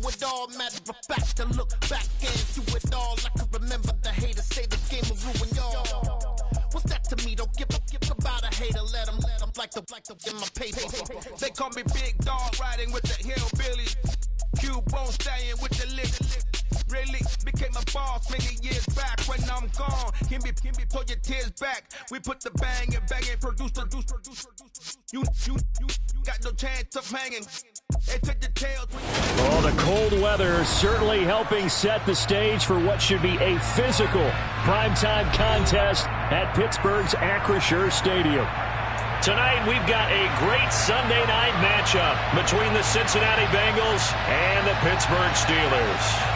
it all. Matter of fact, to look back into it all, I can remember the haters say the game will ruin y'all. What's that to me? Don't give about a hater. Let them like the in my paper. They call me Big Dog, riding with the hillbillies. Cubone staying with the lick. Really became a boss many years back. When I'm gone, can be pull your tears back. We put the bang and produce. You got no chance of hanging. They took your tails. Well, the cold weather certainly helping set the stage for what should be a physical primetime contest at Pittsburgh's Acrisure Stadium. Tonight, we've got a great Sunday night matchup between the Cincinnati Bengals and the Pittsburgh Steelers.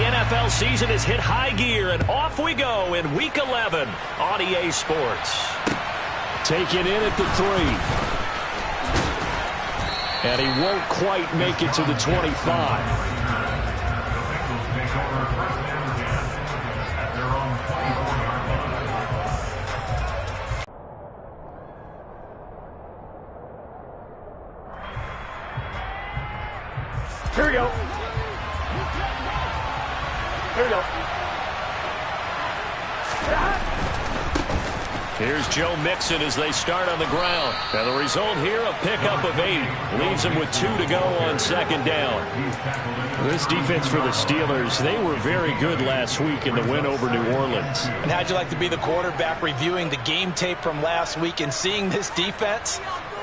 NFL season has hit high gear, and off we go in Week 11 on EA Sports. Taken in at the 3. And he won't quite make it to the 25. Here we go. Here we go. Here's Joe Mixon as they start on the ground. And the result here, a pickup of 8. Leaves them with 2 to go on second down. This defense for the Steelers, they were very good last week in the win over New Orleans. And how'd you like to be the quarterback reviewing the game tape from last week and seeing this defense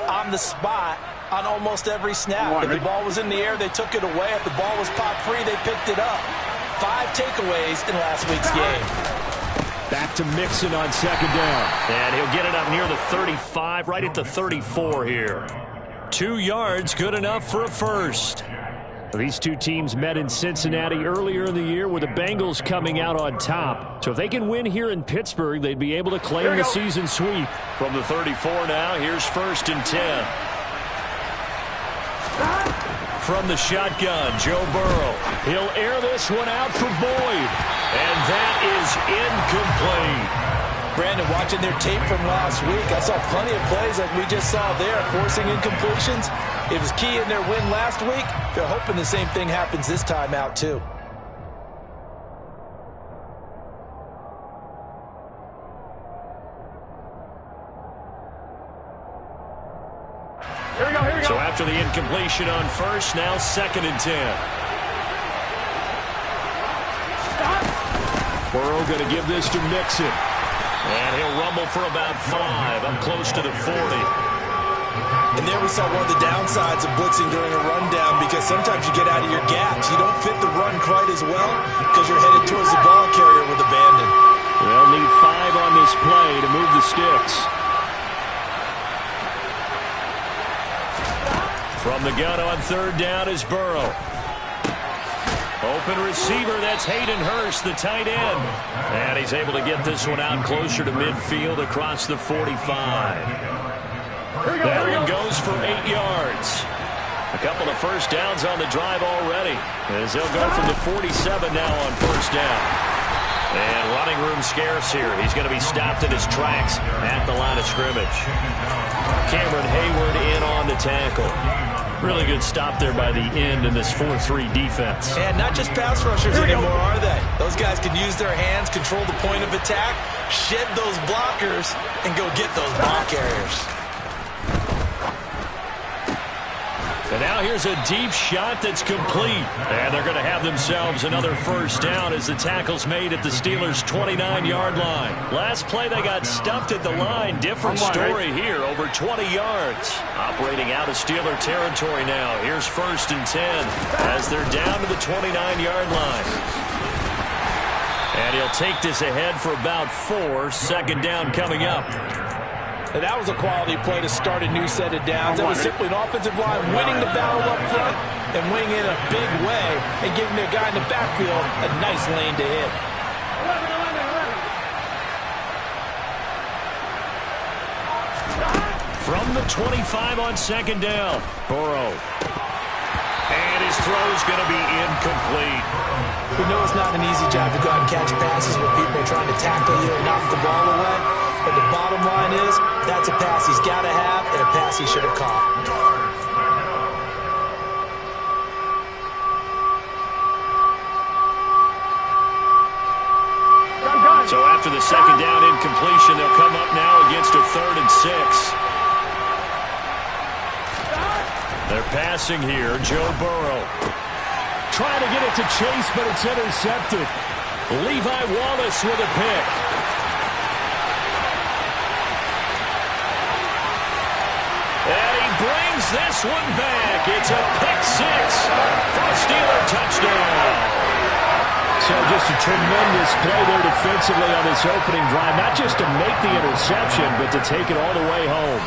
on the spot on almost every snap? If the ball was in the air, they took it away. If the ball was popped free, they picked it up. 5 takeaways in last week's game. Back to Mixon on second down. And he'll get it up near the 35, right at the 34 here. 2 yards, good enough for a first. These two teams met in Cincinnati earlier in the year with the Bengals coming out on top. So if they can win here in Pittsburgh, they'd be able to claim the season sweep. From the 34 now, here's 1st and 10. From the shotgun, Joe Burrow. He'll air this one out for Boyd. And that is incomplete. Brandon, watching their tape from last week, I saw plenty of plays like we just saw there, forcing incompletions. It was key in their win last week. They're hoping the same thing happens this time out, too. So after the incompletion on first, now 2nd and 10. Burrow going to give this to Mixon. And he'll rumble for about 5, up close to the 40. And there we saw one of the downsides of blitzing during a rundown, because sometimes you get out of your gaps. You don't fit the run quite as well because you're headed towards the ball carrier with abandon. They'll need 5 on this play to move the sticks. From the gun on 3rd down is Burrow. Open receiver, that's Hayden Hurst, the tight end. And he's able to get this one out closer to midfield across the 45. That one goes for 8 yards. A couple of first downs on the drive already, as they'll go from the 47 now on 1st down. And running room scarce here. He's going to be stopped in his tracks at the line of scrimmage. Cameron Hayward in on the tackle. Really good stop there by the end in this 4-3 defense. And not just pass rushers anymore, are they? Those guys can use their hands, control the point of attack, shed those blockers, and go get those ball carriers. And now here's a deep shot that's complete. And they're going to have themselves another first down as the tackle's made at the Steelers' 29-yard line. Last play, they got stuffed at the line. Different story here, over 20 yards. Operating out of Steeler territory now. Here's 1st and 10 as they're down to the 29-yard line. And he'll take this ahead for about 4. 2nd down coming up. And that was a quality play to start a new set of downs. That was simply an offensive line winning the battle up front and winning in a big way and giving their guy in the backfield a nice lane to hit. From the 25 on second down, Burrow. And his throw's going to be incomplete. We know it's not an easy job to go out and catch passes when people are trying to tackle you and knock the ball away. But the bottom line is, that's a pass he's got to have and a pass he should have caught. So after the second down incompletion, they'll come up now against a 3rd and 6. They're passing here. Joe Burrow. Trying to get it to Chase, but it's intercepted. Levi Wallace with a pick. And he brings this one back. It's a pick 6 for a Steeler touchdown. So just a tremendous play there defensively on this opening drive. Not just to make the interception, but to take it all the way home.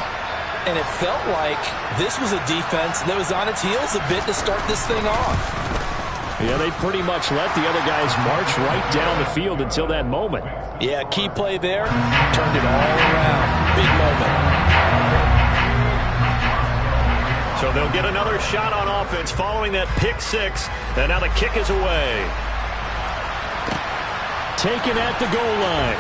And it felt like this was a defense that was on its heels a bit to start this thing off. Yeah, they pretty much let the other guys march right down the field until that moment. Yeah, key play there. Turned it all around. Big moment. So they'll get another shot on offense following that pick 6. And now the kick is away. Taken at the goal line.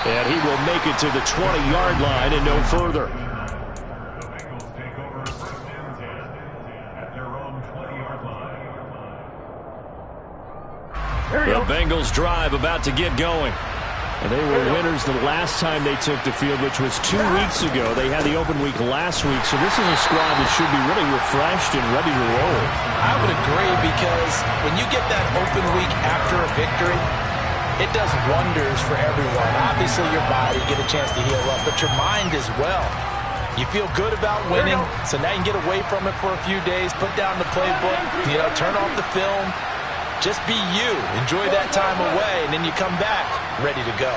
And he will make it to the 20-yard line and no further. The Bengals drive about to get going. And they were winners the last time they took the field, which was 2 weeks ago. They had the open week last week, so this is a squad that should be really refreshed and ready to roll. I would agree, because when you get that open week after a victory, it does wonders for everyone. Obviously, your body, get a chance to heal up, but your mind as well. You feel good about winning, so now you can get away from it for a few days, put down the playbook, turn off the film. Just be you. Enjoy that time away, and then you come back ready to go.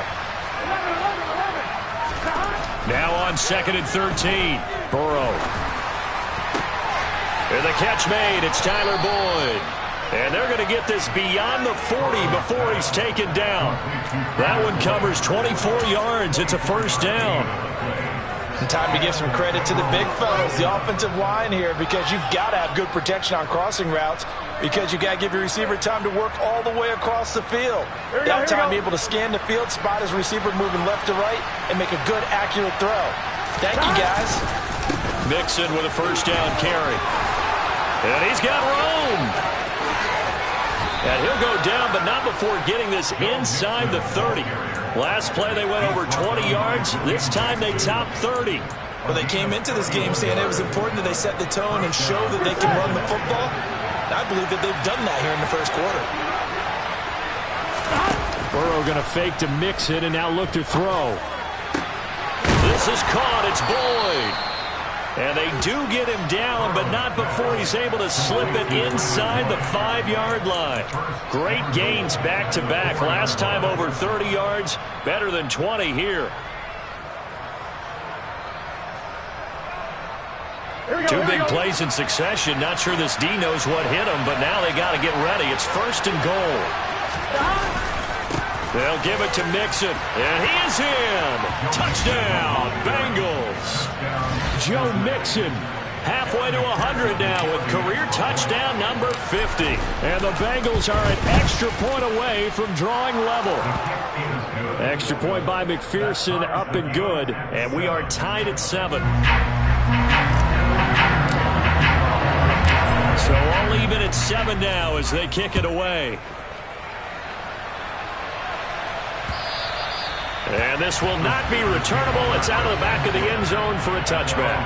Now on 2nd and 13. Burrow. And the catch made. It's Tyler Boyd. And they're going to get this beyond the 40 before he's taken down. That one covers 24 yards. It's a first down. And time to give some credit to the big fellas, the offensive line here, because you've got to have good protection on crossing routes, because you've got to give your receiver time to work all the way across the field. That time to be able to scan the field, spot his receiver moving left to right, and make a good, accurate throw. Thank you, guys. Mixon with a first down carry. And he's got room. And he'll go down, but not before getting this inside the 30. Last play, they went over 20 yards. This time, they topped 30. Well, they came into this game saying it was important that they set the tone and show that they can run the football. I believe that they've done that here in the first quarter. Burrow going to fake to Mixon and now look to throw. This is caught. It's Boyd. And they do get him down, but not before he's able to slip it inside the 5-yard line. Great gains back-to-back. Last time over 30 yards, better than 20 here. Two big plays in succession. Not sure this D knows what hit him, but now they got to get ready. It's 1st and goal. They'll give it to Mixon, and he is in. Touchdown, Bengals. Joe Mixon, halfway to 100 now with career touchdown number 50. And the Bengals are an extra point away from drawing level. Extra point by McPherson, up and good, and we are tied at 7. So all even at 7 now as they kick it away. And this will not be returnable. It's out of the back of the end zone for a touchback.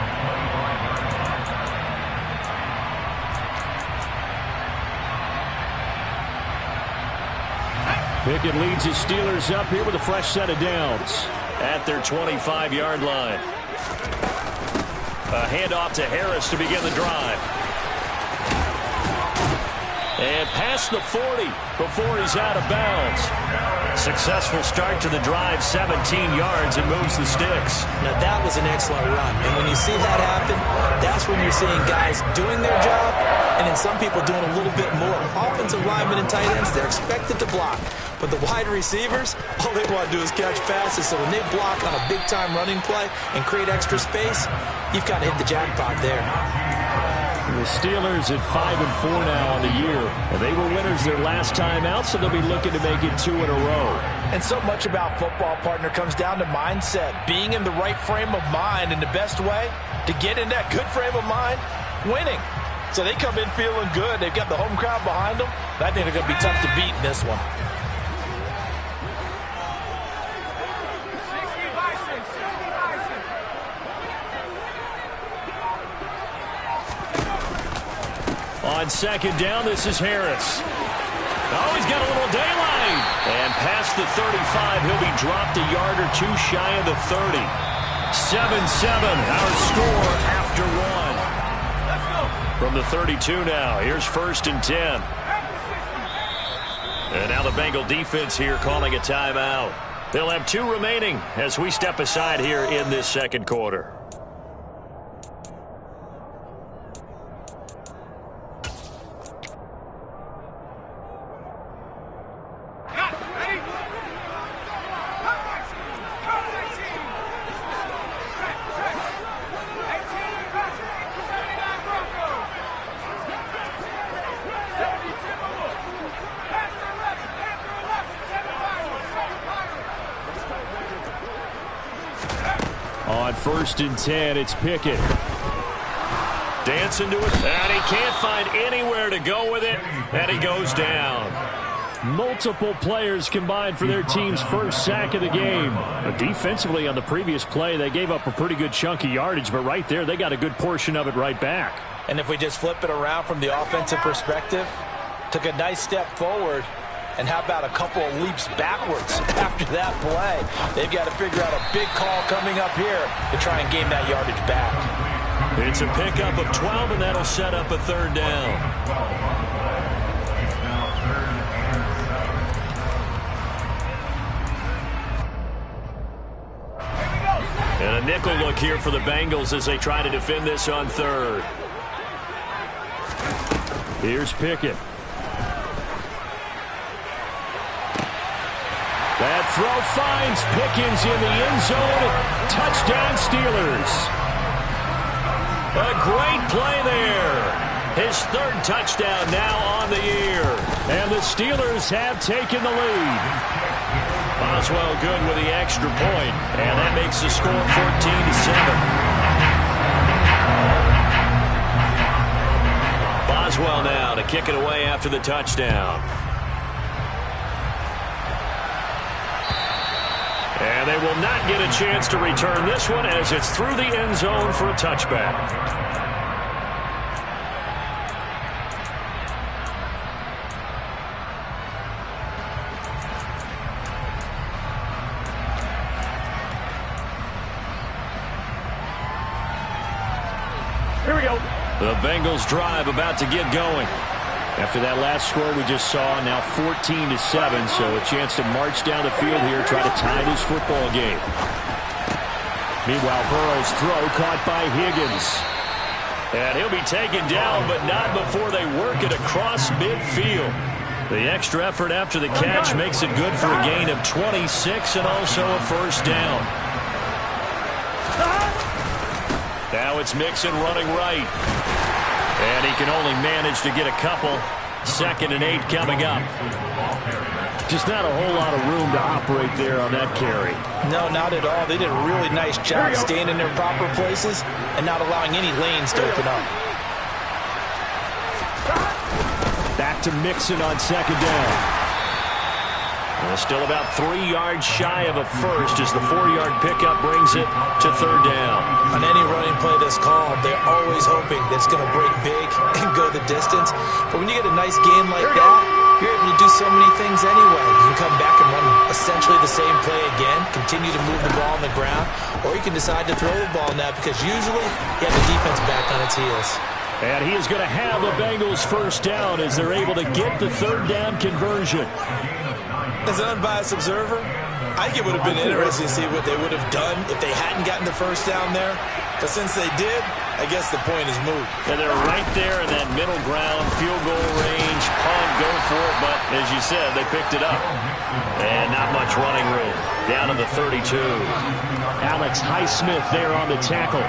Pickett leads his Steelers up here with a fresh set of downs at their 25-yard line. A handoff to Harris to begin the drive. And past the 40 before he's out of bounds. Successful start to the drive, 17 yards, and moves the sticks. Now that was an excellent run. And when you see that happen, that's when you're seeing guys doing their job and then some people doing a little bit more. Offensive linemen and tight ends, they're expected to block. But the wide receivers, all they want to do is catch passes. So when they block on a big-time running play and create extra space, you've got to hit the jackpot there. The Steelers at 5-4 now on the year. And they were winners their last time out, so they'll be looking to make it 2 in a row. And so much about football, partner, comes down to mindset. Being in the right frame of mind, and the best way to get in that good frame of mind, winning. So they come in feeling good. They've got the home crowd behind them. I think they're going to be tough to beat in this one. On second down, this is Harris. Oh, he's got a little daylight. And past the 35, he'll be dropped a yard or two shy of the 30. 7-7, our score after one. From the 32 now, here's 1st and 10. And now the Bengal defense here calling a timeout. They'll have 2 remaining as we step aside here in this second quarter. On 1st and 10, it's Pickett. Dancing to it, and he can't find anywhere to go with it, and he goes down. Multiple players combined for their team's first sack of the game. But defensively on the previous play, they gave up a pretty good chunk of yardage, but right there, they got a good portion of it right back. And if we just flip it around from the offensive perspective, took a nice step forward, and how about a couple of leaps backwards after that play? They've got to figure out a big call coming up here to try and gain that yardage back. It's a pickup of 12, and that'll set up a 3rd down. And a nickel look here for the Bengals as they try to defend this on 3rd. Here's Pickett. That throw finds Pickens in the end zone. Touchdown, Steelers. A great play there. His 3rd touchdown now on the year. And the Steelers have taken the lead. Boswell good with the extra point. And that makes the score 14-7. Boswell now to kick it away after the touchdown. And they will not get a chance to return this one as it's through the end zone for a touchback. Here we go. The Bengals drive about to get going. After that last score we just saw, now 14-7, so a chance to march down the field here, try to tie this football game. Meanwhile, Burrow's throw caught by Higgins. And he'll be taken down, but not before they work it across midfield. The extra effort after the catch makes it good for a gain of 26 and also a 1st down. Now it's Mixon running right. And he can only manage to get a couple. 2nd and 8 coming up. Just not a whole lot of room to operate there on that carry. No, not at all. They did a really nice job staying in their proper places and not allowing any lanes to open up. Back to Mixon on 2nd down. Well, still about 3 yards shy of a 1st as the 4-yard pickup brings it to 3rd down. On any running play that's called, they're always hoping that it's going to break big and go the distance. But when you get a nice game like that, you're able to do so many things anyway. You can come back and run essentially the same play again, continue to move the ball on the ground, or you can decide to throw the ball now because usually you have the defense back on its heels. And he is going to have the Bengals 1st down as they're able to get the 3rd down conversion. As an unbiased observer, I think it would have been interesting to see what they would have done if they hadn't gotten the 1st down there. But since they did, I guess the point is moot. And they're right there in that middle ground, field goal range, punt, go for it. But as you said, they picked it up. And not much running room. Down to the 32. Alex Highsmith there on the tackle.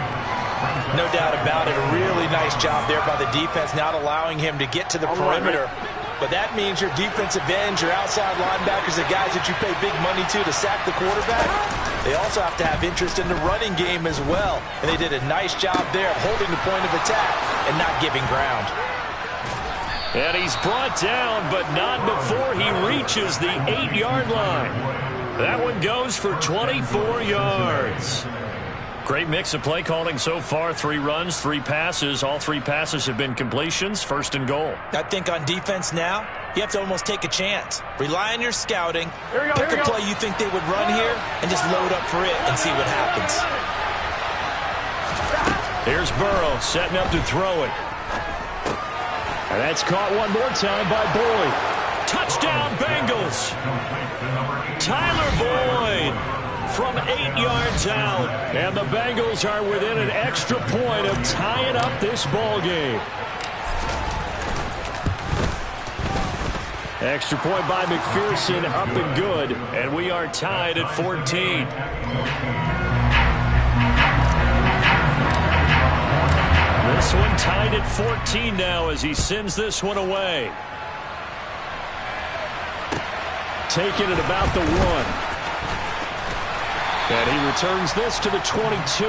No doubt about it. A really nice job there by the defense, not allowing him to get to the perimeter. But that means your defensive ends, your outside linebackers, the guys that you pay big money to sack the quarterback, they also have to have interest in the running game as well. And they did a nice job there of holding the point of attack and not giving ground. And he's brought down, but not before he reaches the 8-yard line. That one goes for 24 yards. Great mix of play calling so far. 3 runs, 3 passes. All 3 passes have been completions. First and goal. I think on defense now, you have to almost take a chance. Rely on your scouting. Pick a play you think they would run here and just load up for it and see what happens. Here's Burrow setting up to throw it. And that's caught one more time by Boyd. Touchdown, Bengals. Tyler Boyd from 8 yards out. And the Bengals are within an extra point of tying up this ball game. Extra point by McPherson, up and good. And we are tied at 14. This one tied at 14 now as he sends this one away. Taking it about the 1. And he returns this to the 22.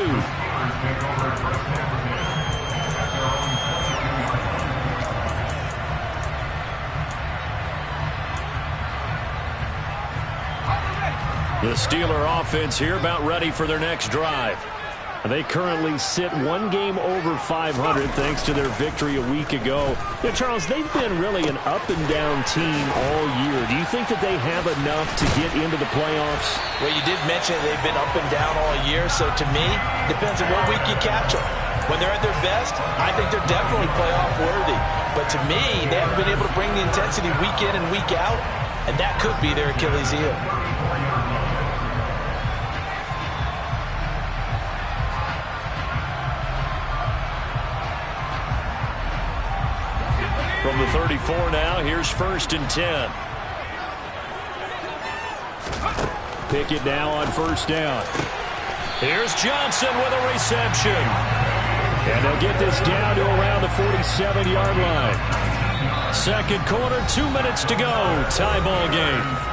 The Steeler offense here about ready for their next drive. They currently sit 1 game over 500 thanks to their victory a week ago. Charles, they've been really an up-and-down team all year. Do you think that they have enough to get into the playoffs? Well, you did mention they've been up and down all year, so to me, depends on what week you catch them. When they're at their best, I think they're definitely playoff worthy. But to me, they haven't been able to bring the intensity week in and week out, and that could be their Achilles heel. From the 34 now, here's 1st and 10. Pickett now on 1st down. Here's Johnson with a reception. And they'll get this down to around the 47-yard line. Second quarter, 2 minutes to go. Tie ball game.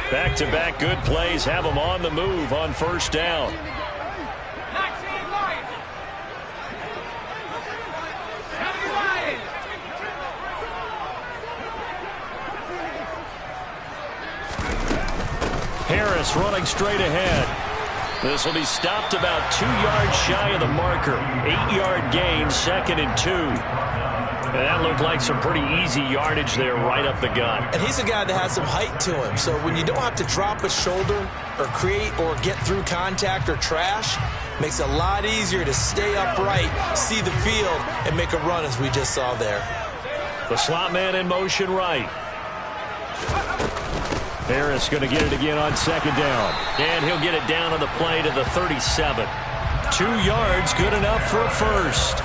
Back-to-back good plays have them on the move on 1st down. Harris running straight ahead. This will be stopped about 2 yards shy of the marker. 8-yard gain, 2nd and 2. And that looked like some pretty easy yardage there right up the gut. And he's a guy that has some height to him. So when you don't have to drop a shoulder or create or get through contact or trash, makes it a lot easier to stay upright, see the field, and make a run as we just saw there. The slot man in motion right. Harris going to get it again on 2nd down. And he'll get it down on the play to the 37. 2 yards, good enough for a first.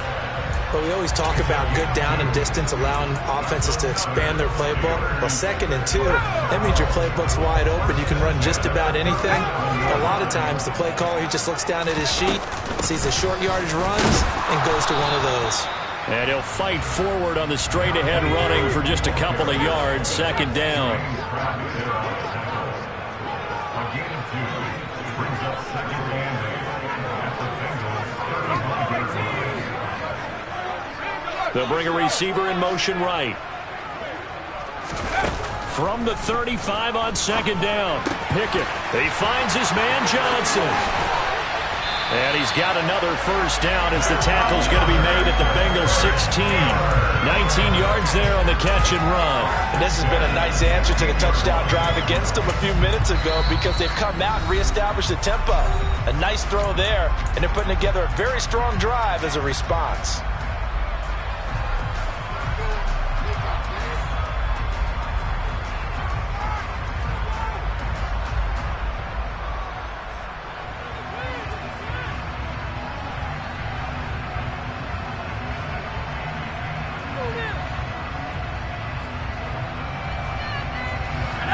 But we always talk about good down and distance, allowing offenses to expand their playbook. Well, 2nd and 2, that means your playbook's wide open. You can run just about anything. But a lot of times, the play caller, he just looks down at his sheet, sees the short yardage runs, and goes to one of those. And he'll fight forward on the straight-ahead running for just a couple of yards. 2nd down. They'll bring a receiver in motion right. From the 35 on 2nd down. Pickett. He finds his man Johnson. And he's got another first down as the tackle's going to be made at the Bengals 16. 19 yards there on the catch and run. And this has been a nice answer to the touchdown drive against them a few minutes ago because they've come out and reestablished the tempo. A nice throw there, and they're putting together a very strong drive as a response.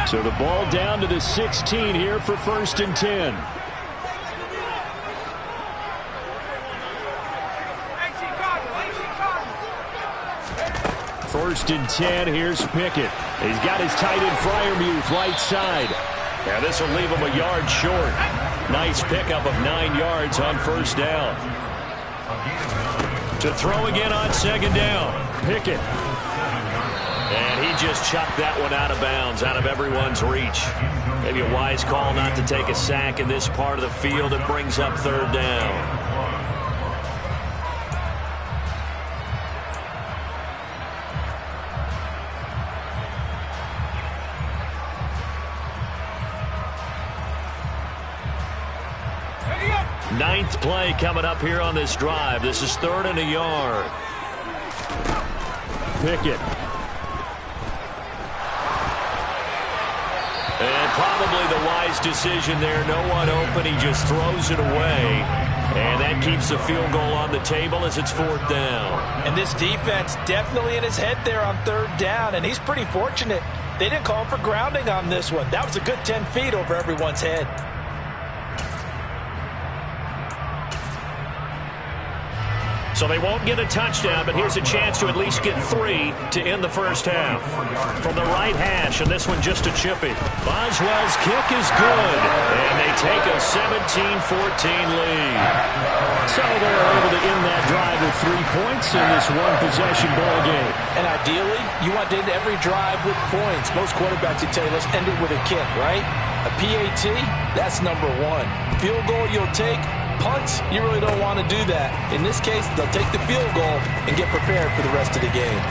So the ball down to the 16 here for 1st and 10. First and 10, here's Pickett. He's got his tight end Freiermuth right side. Now this will leave him a yard short. Nice pickup of 9 yards on 1st down. To throw again on 2nd down. Pickett. And he just chucked that one out of bounds, out of everyone's reach. Maybe a wise call not to take a sack in this part of the field. It brings up 3rd down. Ninth play coming up here on this drive. This is 3rd and a yard. Pickett. And probably the wise decision there. No one open. He just throws it away. And that keeps the field goal on the table as it's 4th down. And this defense definitely in his head there on 3rd down. And he's pretty fortunate. They didn't call him for grounding on this one. That was a good 10 feet over everyone's head. So they won't get a touchdown, but here's a chance to at least get 3 to end the 1st half. From the right hash, and this one just a chippy. Boswell's kick is good, and they take a 17-14 lead. So they're able to end that drive with 3 points in this one-possession ball game. And ideally, you want to end every drive with points. Most quarterbacks would tell you, let's end it with a kick, right? A PAT, that's number 1. Field goal you'll take. Punts, you really don't want to do that. In this case, they'll take the field goal and get prepared for the rest of the game.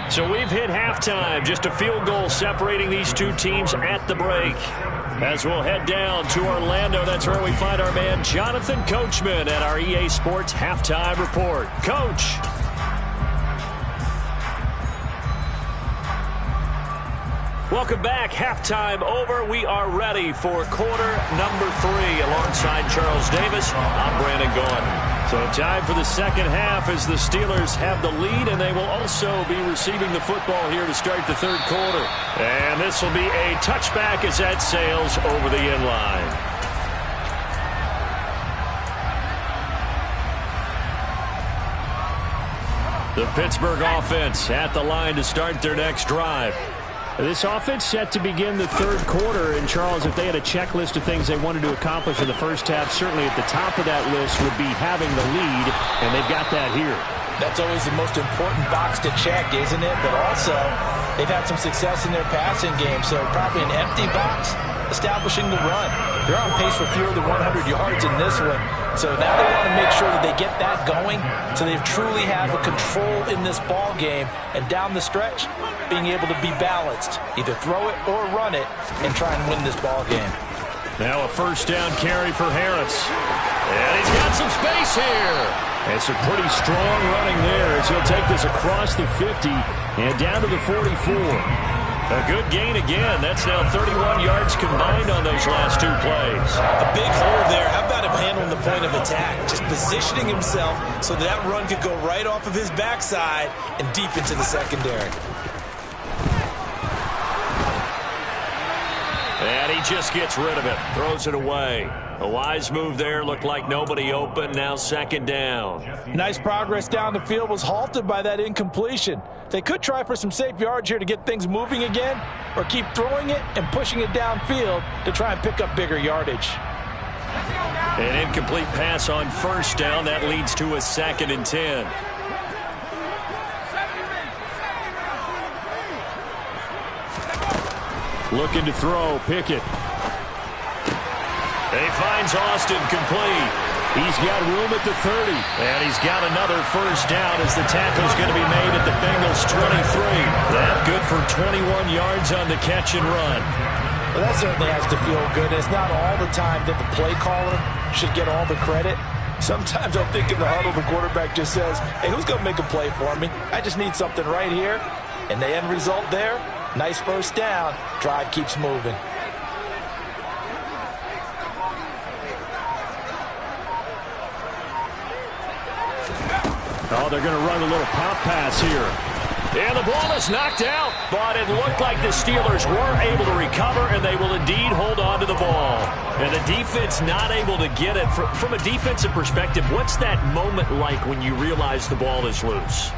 So we've hit halftime. Just a field goal separating these two teams at the break. As we'll head down to Orlando, that's where we find our man Jonathan Coachman at our EA Sports Halftime Report. Coach. Welcome back. Halftime over. We are ready for quarter number 3. Alongside Charles Davis, I'm Brandon Gaughan. So time for the second half as the Steelers have the lead, and they will also be receiving the football here to start the 3rd quarter. And this will be a touchback as that sails over the end line. The Pittsburgh offense at the line to start their next drive. This offense set to begin the 3rd quarter. And, Charles, if they had a checklist of things they wanted to accomplish in the 1st half, certainly at the top of that list would be having the lead, and they've got that here. That's always the most important box to check, isn't it? But also, they've had some success in their passing game, so probably an empty box establishing the run. They're on pace for fewer than 100 yards in this one. So now they want to make sure that they get that going so they truly have a control in this ball game. And down the stretch, being able to be balanced. Either throw it or run it and try and win this ball game. Now a 1st down carry for Harris. And he's got some space here. And some pretty strong running there as he'll take this across the 50 and down to the 44. A good gain again. That's now 31 yards combined on those last 2 plays. A big hole there. How about him handling the point of attack? Just positioning himself so that run could go right off of his backside and deep into the secondary. And he just gets rid of it. Throws it away. A wise move there. Looked like nobody open. Now 2nd down. Nice progress down the field was halted by that incompletion. They could try for some safe yards here to get things moving again, or keep throwing it and pushing it downfield to try and pick up bigger yardage. An incomplete pass on 1st down. That leads to a 2nd and 10. Looking to throw, Pickett. And he finds Austin complete. He's got room at the 30. And he's got another 1st down as the tackle's going to be made at the Bengals 23. That good for 21 yards on the catch and run. Well, that certainly has to feel good. It's not all the time that the play caller should get all the credit. Sometimes I think in the huddle, the quarterback just says, hey, who's going to make a play for me? I just need something right here. And the end result there, nice 1st down. Drive keeps moving. Oh, they're going to run a little pop pass here. And the ball is knocked out, but it looked like the Steelers were able to recover, and they will indeed hold on to the ball. And the defense not able to get it. From a defensive perspective, what's that moment like when you realize the ball is loose?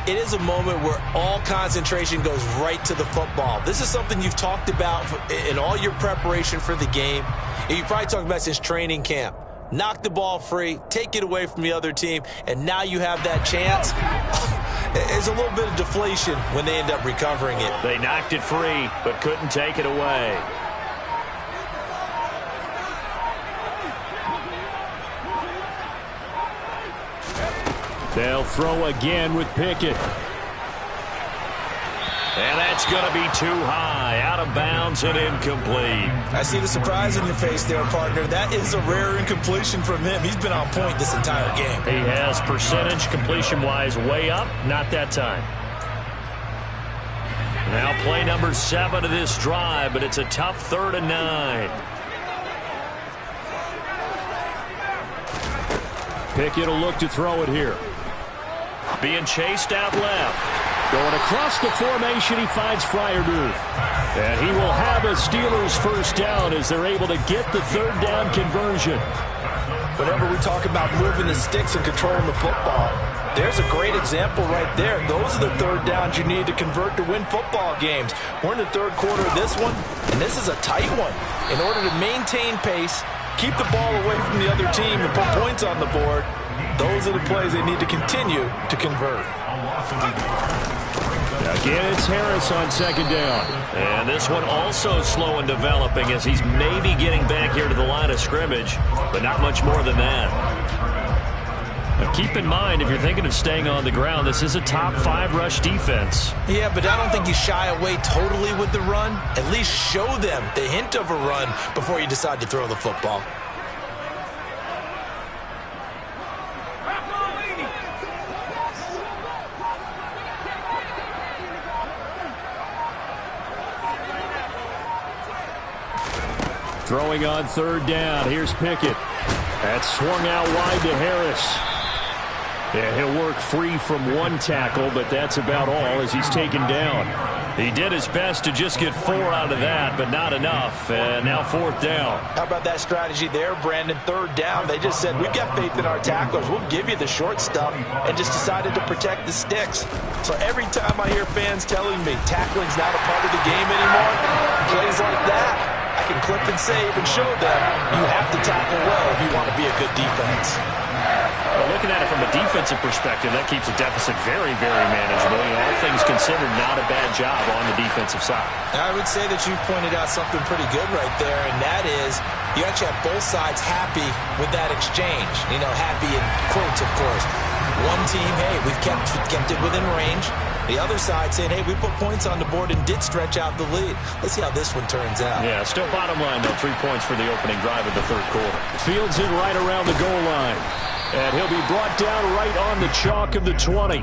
It is a moment where all concentration goes right to the football. This is something you've talked about in all your preparation for the game. And you've probably talked about since training camp. Knock the ball free, take it away from the other team, and now you have that chance. There's a little bit of deflation when they end up recovering it. They knocked it free, but couldn't take it away. They'll throw again with Pickett. And that's going to be too high, out of bounds and incomplete. I see the surprise in your face there, partner. That is a rare incompletion from him. He's been on point this entire game. He has percentage completion-wise way up, not that time. Now play number 7 of this drive, but it's a tough 3rd and 9. Pickett will look to throw it here. Being chased out left. Going across the formation, he finds Freiermuth. And he will have a Steelers first down as they're able to get the 3rd down conversion. Whenever we talk about moving the sticks and controlling the football, there's a great example right there. Those are the 3rd downs you need to convert to win football games. We're in the 3rd quarter of this one, and this is a tight one. In order to maintain pace, keep the ball away from the other team, and put points on the board, those are the plays they need to continue to convert. Again, it's Harris on 2nd down. And this one also slow in developing as he's maybe getting back here to the line of scrimmage, but not much more than that. Now keep in mind, if you're thinking of staying on the ground, this is a top 5 rush defense. Yeah, but I don't think you shy away totally with the run. At least show them the hint of a run before you decide to throw the football. Throwing on 3rd down. Here's Pickett. That's swung out wide to Harris. Yeah, he'll work free from 1 tackle, but that's about all as he's taken down. He did his best to just get 4 out of that, but not enough. And now 4th down. How about that strategy there, Brandon? 3rd down. They just said, we've got faith in our tacklers. We'll give you the short stuff, and just decided to protect the sticks. So every time I hear fans telling me tackling's not a part of the game anymore, plays like that, I can clip and save and show them you have to tackle well if you want to be a good defense. Well, looking at it from a defensive perspective, that keeps the deficit very, very manageable. You know, all things considered, not a bad job on the defensive side. I would say that you've pointed out something pretty good right there, and that is you actually have both sides happy with that exchange. You know, happy in quotes, of course. One team, hey, we've kept it within range. The other side saying, hey, we put points on the board and did stretch out the lead. Let's see how this one turns out. Yeah, still bottom line, though, 3 points for the opening drive of the 3rd quarter. Fields it right around the goal line. And he'll be brought down right on the chalk of the 20.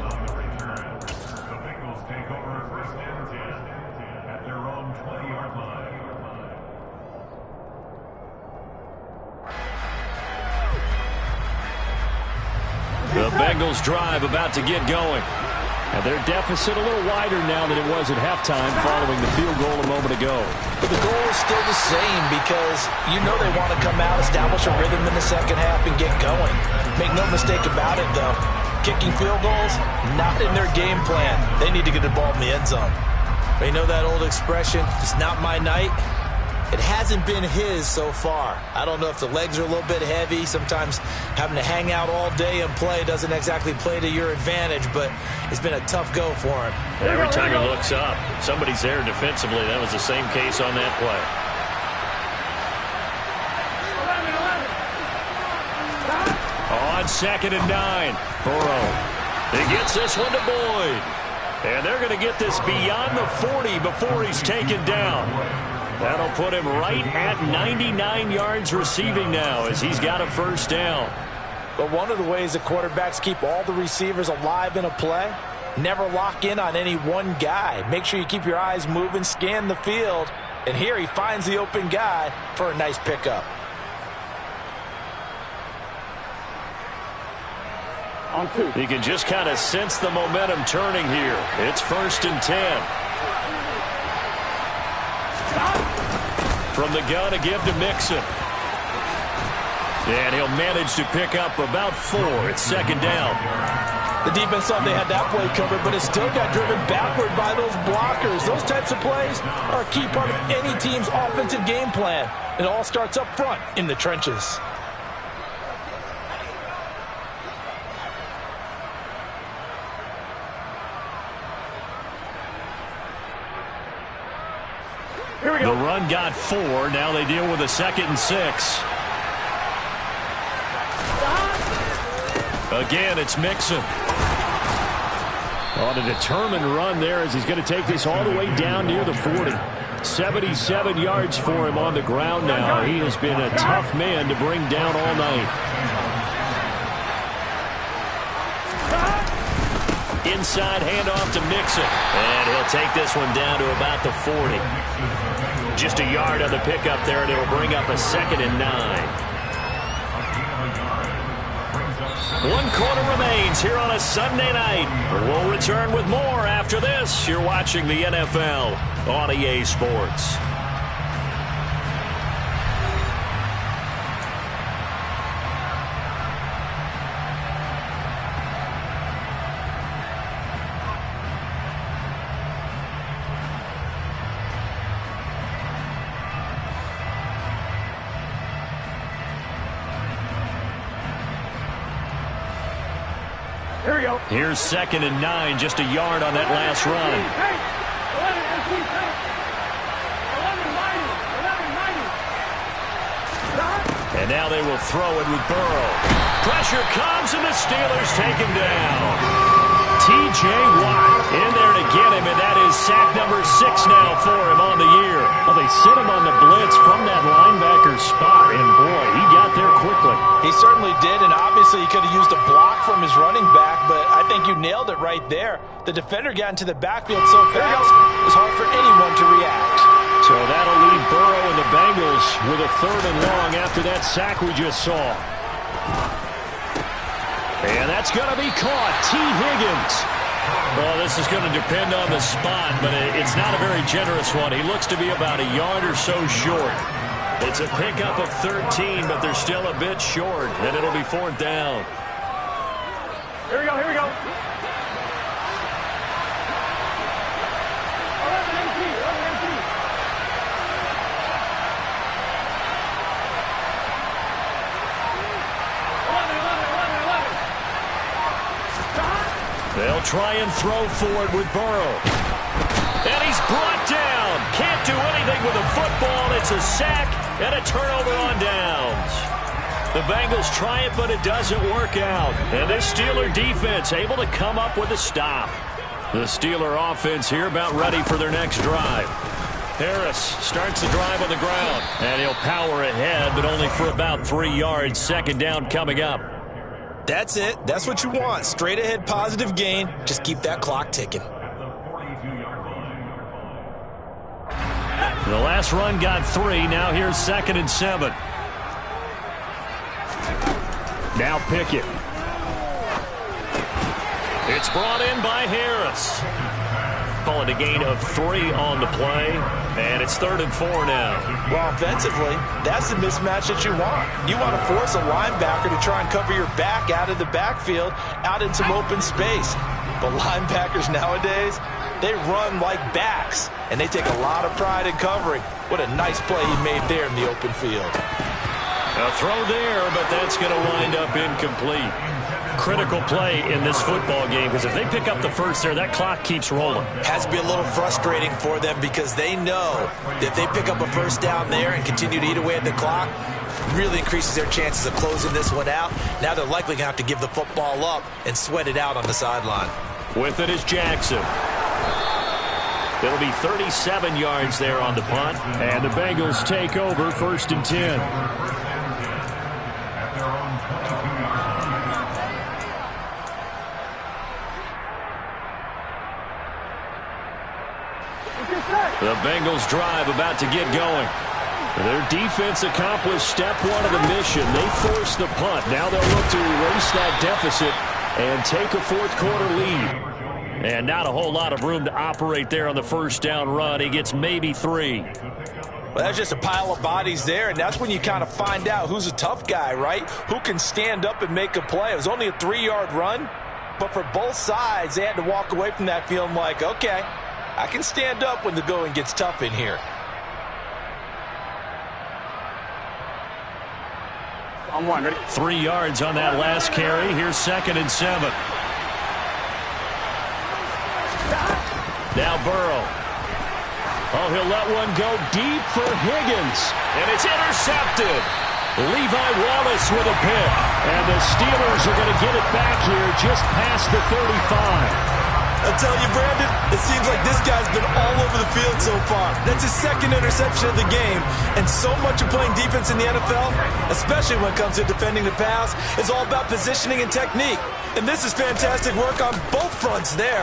The Bengals drive about to get going. And their deficit a little wider now than it was at halftime following the field goal a moment ago. But the goal is still the same because you know they want to come out, establish a rhythm in the 2nd half, and get going. Make no mistake about it, though. Kicking field goals, not in their game plan. They need to get the ball in the end zone. But you know that old expression, it's not my night? It hasn't been his so far. I don't know if the legs are a little bit heavy. Sometimes having to hang out all day and play doesn't exactly play to your advantage, but it's been a tough go for him. Every time he looks up, somebody's there defensively. That was the same case on that play. On 2nd and 9, Burrow. He gets this one to Boyd. And they're going to get this beyond the 40 before he's taken down. That'll put him right at 99 yards receiving now as he's got a 1st down. But one of the ways that quarterbacks keep all the receivers alive in a play, never lock in on any one guy. Make sure you keep your eyes moving, scan the field, and here he finds the open guy for a nice pickup. You can just kind of sense the momentum turning here. It's 1st and 10. From the gun, a give to Mixon. And he'll manage to pick up about 4. It's 2nd down. The defense thought they had that play covered, but it still got driven backward by those blockers. Those types of plays are a key part of any team's offensive game plan. It all starts up front in the trenches. Here we go. The run got 4. Now they deal with a 2nd and 6. Again, it's Mixon. On a determined run there as he's going to take this all the way down near the 40. 77 yards for him on the ground now. He has been a tough man to bring down all night. Inside handoff to Mixon. And he'll take this one down to about the 40. Just a yard on the pickup there, and it'll bring up a 2nd and 9. 1 quarter remains here on a Sunday night. We'll return with more after this. You're watching the NFL on EA Sports. Here's 2nd and 9, just a yard on that last run. And now they will throw it with Burrow. Pressure comes, and the Steelers take him down. T.J. Watt in there to get him, and that is sack number 6 now for him on the year. Well, they sit him on the blitz from that linebacker spot, and boy, he got there quickly. He certainly did, and obviously he could have used a block from his running back, but I think you nailed it right there. The defender got into the backfield so fast, it was hard for anyone to react. So that'll leave Burrow and the Bengals with a 3rd and long after that sack we just saw. And that's going to be caught. T. Higgins. Well, this is going to depend on the spot, but it's not a very generous one. He looks to be about a yard or so short. It's a pickup of 13, but they're still a bit short, and it'll be 4th down. Here we go, here we go. They'll try and throw forward with Burrow. And he's brought down. Can't do anything with a football. It's a sack and a turnover on downs. The Bengals try it, but it doesn't work out. And this Steeler defense able to come up with a stop. The Steeler offense here about ready for their next drive. Harris starts the drive on the ground. And he'll power ahead, but only for about 3 yards. 2nd down coming up. That's it. That's what you want. Straight ahead positive gain. Just keep that clock ticking. The last run got 3. Now here's 2nd and 7. Now Pickett. It's brought in by Harris. Call it a gain of 3 on the play. And it's 3rd and 4 now. Well, offensively, that's the mismatch that you want. You want to force a linebacker to try and cover your back out of the backfield, out in some open space. But linebackers nowadays, they run like backs, and they take a lot of pride in covering. What a nice play he made there in the open field. A throw there, but that's going to wind up incomplete. Critical play in this football game, because if they pick up the first there, that clock keeps rolling. Has to be a little frustrating for them because they know that if they pick up a first down there and continue to eat away at the clock, really increases their chances of closing this one out. Now they're likely going to have to give the football up and sweat it out on the sideline. With it is Jackson. It'll be 37 yards there on the punt, and the Bengals take over 1st and 10. The Bengals drive about to get going. Their defense accomplished step 1 of the mission. They forced the punt. Now they'll look to erase that deficit and take a fourth-quarter lead. And not a whole lot of room to operate there on the first down run. He gets maybe 3. Well, that's just a pile of bodies there, and that's when you kind of find out who's a tough guy, right? Who can stand up and make a play. It was only a 3-yard run, but for both sides, they had to walk away from that feeling like, okay, I can stand up when the going gets tough in here. On 1, ready? 3 yards on that last carry. Here's 2nd and 7. Now Burrow. Oh, he'll let one go deep for Higgins. And it's intercepted. Levi Wallace with a pick. And the Steelers are going to get it back here just past the 35. I tell you, Brandon, it seems like this guy's been all over the field so far. That's his 2nd interception of the game. And so much of playing defense in the NFL, especially when it comes to defending the pass, is all about positioning and technique. And this is fantastic work on both fronts there.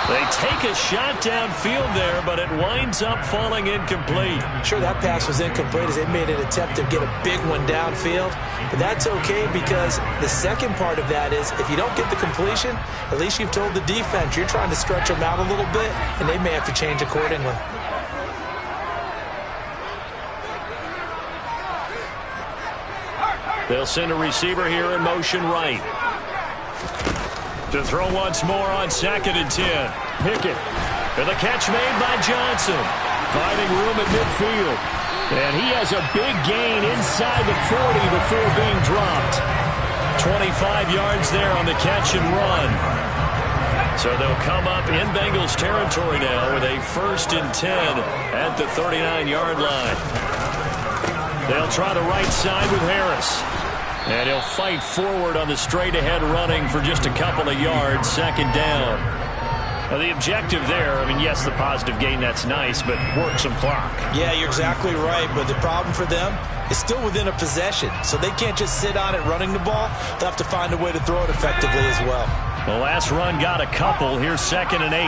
They take a shot downfield there, but it winds up falling incomplete. Sure, that pass was incomplete as they made an attempt to get a big one downfield. But that's okay because the second part of that is if you don't get the completion, at least you've told the defense you're trying to stretch them out a little bit, and they may have to change accordingly. They'll send a receiver here in motion right. To throw once more on 2nd and 10. Pickett. And the catch made by Johnson. Finding room at midfield. And he has a big gain inside the 40 before being dropped. 25 yards there on the catch and run. So they'll come up in Bengals territory now with a 1st and 10 at the 39-yard line. They'll try the right side with Harris. And he'll fight forward on the straight-ahead running for just a couple of yards, 2nd down. Now the objective there, I mean, yes, the positive gain, that's nice, but work some clock. Yeah, you're exactly right, but the problem for them is still within a possession, so they can't just sit on it running the ball. They'll have to find a way to throw it effectively as well. The last run got a couple. Here's 2nd and 8.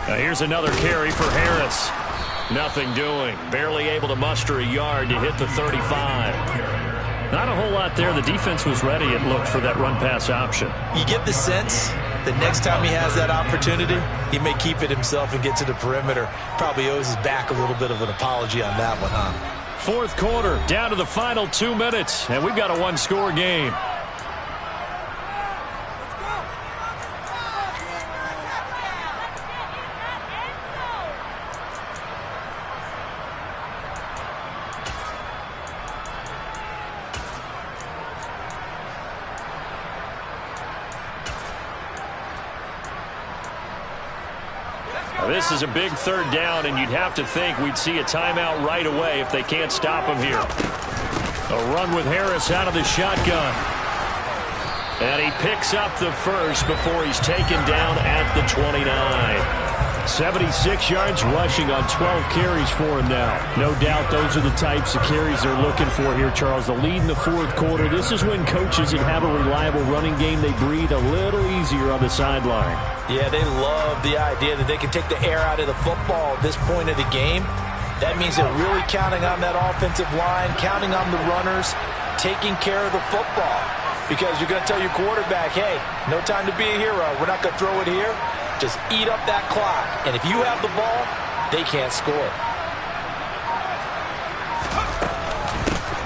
Now here's another carry for Harris. Nothing doing. Barely able to muster a yard to hit the 35. Not a whole lot there. The defense was ready, it looked, for that run-pass option. You get the sense that next time he has that opportunity, he may keep it himself and get to the perimeter. Probably owes his back a little bit of an apology on that one, huh? 4th quarter, down to the final 2 minutes, and we've got a 1-score game. This is a big 3rd down, and you'd have to think we'd see a timeout right away if they can't stop him here. A run with Harris out of the shotgun. And he picks up the first before he's taken down at the 29. 76 yards rushing on 12 carries for him now. No doubt those are the types of carries they're looking for here, Charles. The lead in the 4th quarter. This is when coaches that have a reliable running game, they breathe a little easier on the sideline. Yeah, they love the idea that they can take the air out of the football at this point of the game. That means they're really counting on that offensive line, counting on the runners, taking care of the football. Because you're going to tell your quarterback, hey, no time to be a hero. We're not going to throw it here. Just eat up that clock. And if you have the ball, they can't score.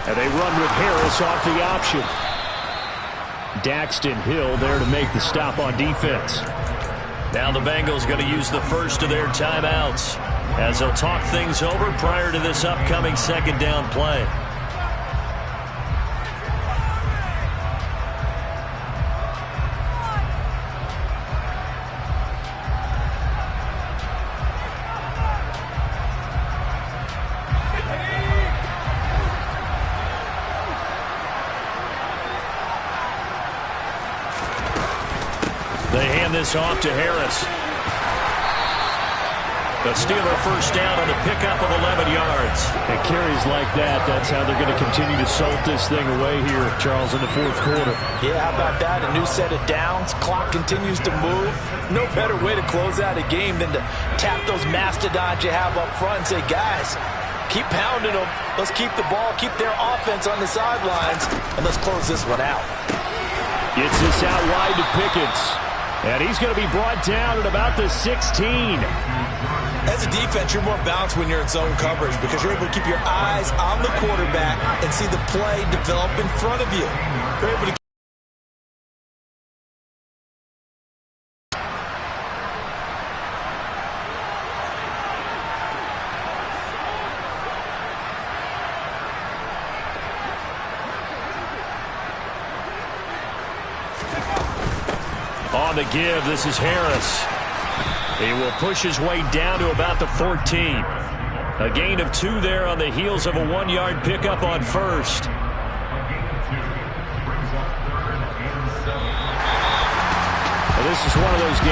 And they run with Harris off the option. Daxton Hill there to make the stop on defense. Now the Bengals going to use the first of their timeouts as they'll talk things over prior to this upcoming 2nd down play. They hand this off to Harris. The Steeler 1st down on the pickup of 11 yards. It carries like that. That's how they're going to continue to salt this thing away here, Charles, in the fourth quarter. Yeah, how about that? A new set of downs. Clock continues to move. No better way to close out a game than to tap those mastodons you have up front and say, guys, keep pounding them. Let's keep the ball, keep their offense on the sidelines, and let's close this one out. Gets this out wide to Pickens. And he's going to be brought down at about the 16. As a defense, you're more balanced when you're in zone coverage because you're able to keep your eyes on the quarterback and see the play develop in front of you. You're able to on the give, this is Harris. He will push his way down to about the 14. A gain of 2 there on the heels of a 1-yard pickup on first. This is one of those games.